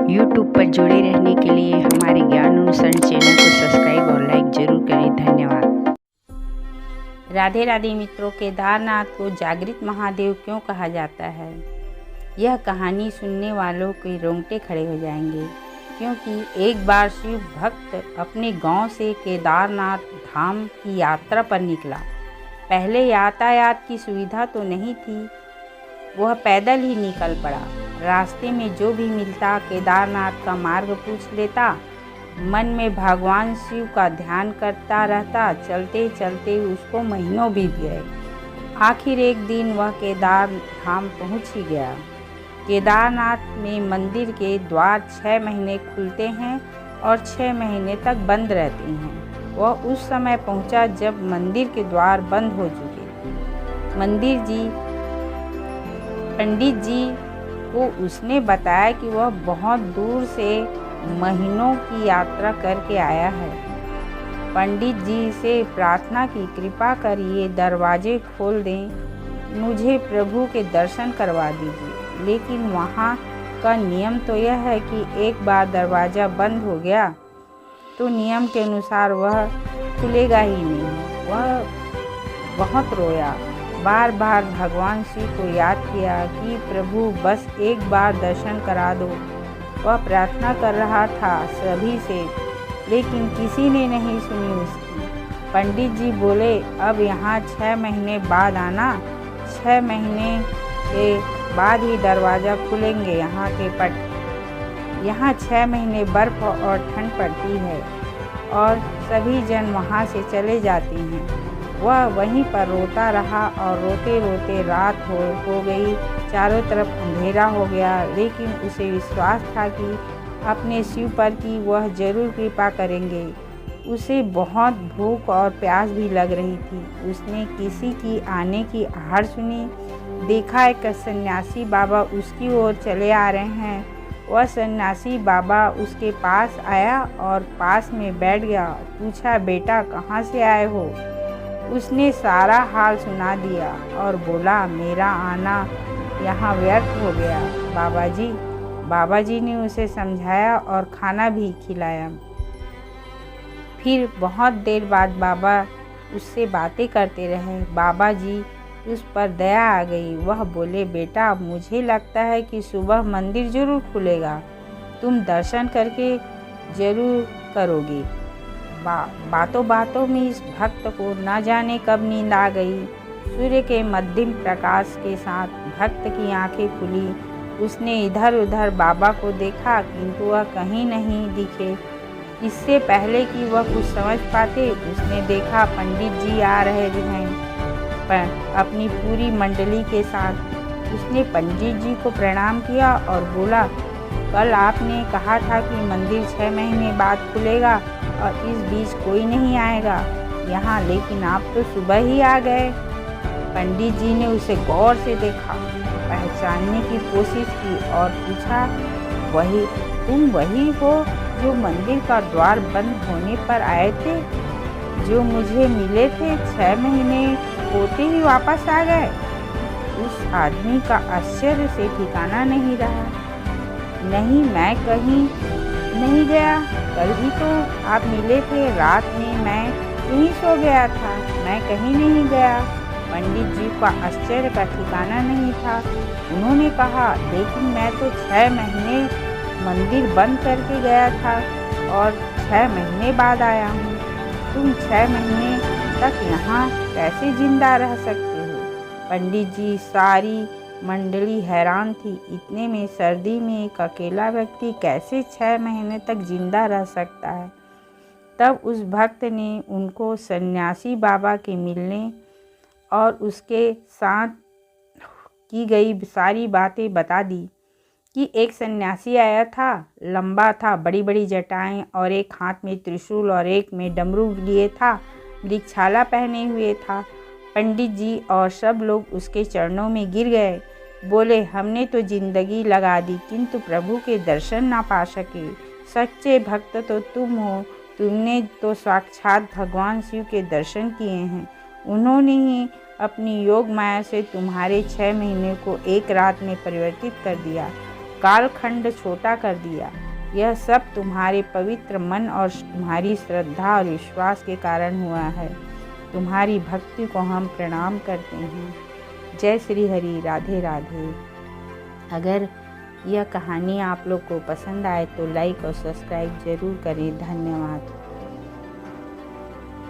YouTube पर जुड़े रहने के लिए हमारे ज्ञान अनुसरण चैनल को सब्सक्राइब और लाइक जरूर करें। धन्यवाद। राधे राधे मित्रों, केदारनाथ को जागृत महादेव क्यों कहा जाता है? यह कहानी सुनने वालों के रोंगटे खड़े हो जाएंगे, क्योंकि एक बार शिव भक्त अपने गांव से केदारनाथ धाम की यात्रा पर निकला। पहले यातायात की सुविधा तो नहीं थी, वह पैदल ही निकल पड़ा। रास्ते में जो भी मिलता केदारनाथ का मार्ग पूछ लेता। मन में भगवान शिव का ध्यान करता रहता। चलते चलते उसको महीनों बीत गए। आखिर एक दिन वह केदार धाम पहुँच ही गया। केदारनाथ में मंदिर के द्वार 6 महीने खुलते हैं और 6 महीने तक बंद रहते हैं। वह उस समय पहुंचा जब मंदिर के द्वार बंद हो चुके। पंडित जी को उसने बताया कि वह बहुत दूर से महीनों की यात्रा करके आया है। पंडित जी से प्रार्थना की, कृपा करिए दरवाजे खोल दें, मुझे प्रभु के दर्शन करवा दीजिए। लेकिन वहाँ का नियम तो यह है कि एक बार दरवाज़ा बंद हो गया तो नियम के अनुसार वह खुलेगा ही नहीं। वह बहुत रोया, बार बार भगवान शिव को याद किया कि प्रभु बस एक बार दर्शन करा दो। वह प्रार्थना कर रहा था सभी से, लेकिन किसी ने नहीं सुनी उसकी। पंडित जी बोले, अब यहाँ 6 महीने बाद आना, 6 महीने के बाद ही दरवाज़ा खुलेंगे। यहाँ 6 महीने बर्फ़ और ठंड पड़ती है और सभी जन वहाँ से चले जाते हैं। वह वहीं पर रोता रहा और रोते रोते रात हो गई। चारों तरफ अंधेरा हो गया, लेकिन उसे विश्वास था कि अपने शिव पर कि वह जरूर कृपा करेंगे। उसे बहुत भूख और प्यास भी लग रही थी। उसने किसी की आने की आहट सुनी। देखा एक सन्यासी बाबा उसकी ओर चले आ रहे हैं। वह सन्यासी बाबा उसके पास आया और पास में बैठ गया। पूछा, बेटा कहाँ से आए हो? उसने सारा हाल सुना दिया और बोला, मेरा आना यहाँ व्यर्थ हो गया बाबा जी ने उसे समझाया और खाना भी खिलाया। फिर बहुत देर बाद बाबा उससे बातें करते रहे। बाबा जी उस पर दया आ गई। वह बोले, बेटा मुझे लगता है कि सुबह मंदिर जरूर खुलेगा, तुम दर्शन करके जरूर करोगे। बातों बातों में इस भक्त को न जाने कब नींद आ गई। सूर्य के मध्यम प्रकाश के साथ भक्त की आंखें खुली। उसने इधर उधर बाबा को देखा, किंतु वह कहीं नहीं दिखे। इससे पहले कि वह कुछ समझ पाते, उसने देखा पंडित जी आ रहे हैं अपनी पूरी मंडली के साथ। उसने पंडित जी को प्रणाम किया और बोला, कल आपने कहा था कि मंदिर 6 महीने बाद खुलेगा और इस बीच कोई नहीं आएगा यहाँ, लेकिन आप तो सुबह ही आ गए। पंडित जी ने उसे गौर से देखा, पहचानने की कोशिश की और पूछा, तुम वही हो जो मंदिर का द्वार बंद होने पर आए थे, जो मुझे मिले थे? 6 महीने होते ही वापस आ गए। उस आदमी का आश्चर्य से ठिकाना नहीं रहा। नहीं, मैं कहीं नहीं गया, कल ही तो आप मिले थे। रात में मैं यहीं सो गया था, मैं कहीं नहीं गया। पंडित जी का आश्चर्य का ठिकाना नहीं था। उन्होंने कहा, लेकिन मैं तो 6 महीने मंदिर बंद करके गया था और 6 महीने बाद आया हूँ। तुम 6 महीने तक यहाँ कैसे जिंदा रह सकते हो? पंडित जी, सारी मंडली हैरान थी। इतने में सर्दी में एक अकेला व्यक्ति कैसे 6 महीने तक जिंदा रह सकता है? तब उस भक्त ने उनको सन्यासी बाबा के मिलने और उसके साथ की गई सारी बातें बता दी कि एक सन्यासी आया था, लंबा था, बड़ी बड़ी जटाएं और एक हाथ में त्रिशूल और एक में डमरू लिए था, वृक्षाला पहने हुए था। पंडित जी और सब लोग उसके चरणों में गिर गए। बोले, हमने तो जिंदगी लगा दी, किंतु प्रभु के दर्शन ना पा सके। सच्चे भक्त तो तुम हो, तुमने तो साक्षात भगवान शिव के दर्शन किए हैं। उन्होंने ही अपनी योग माया से तुम्हारे 6 महीने को एक रात में परिवर्तित कर दिया। कालखंड छोटा कर दिया। यह सब तुम्हारे पवित्र मन और तुम्हारी श्रद्धा और विश्वास के कारण हुआ है। तुम्हारी भक्ति को हम प्रणाम करते हैं। जय श्री हरि। राधे राधे। अगर यह कहानी आप लोग को पसंद आए तो लाइक और सब्सक्राइब ज़रूर करें। धन्यवाद।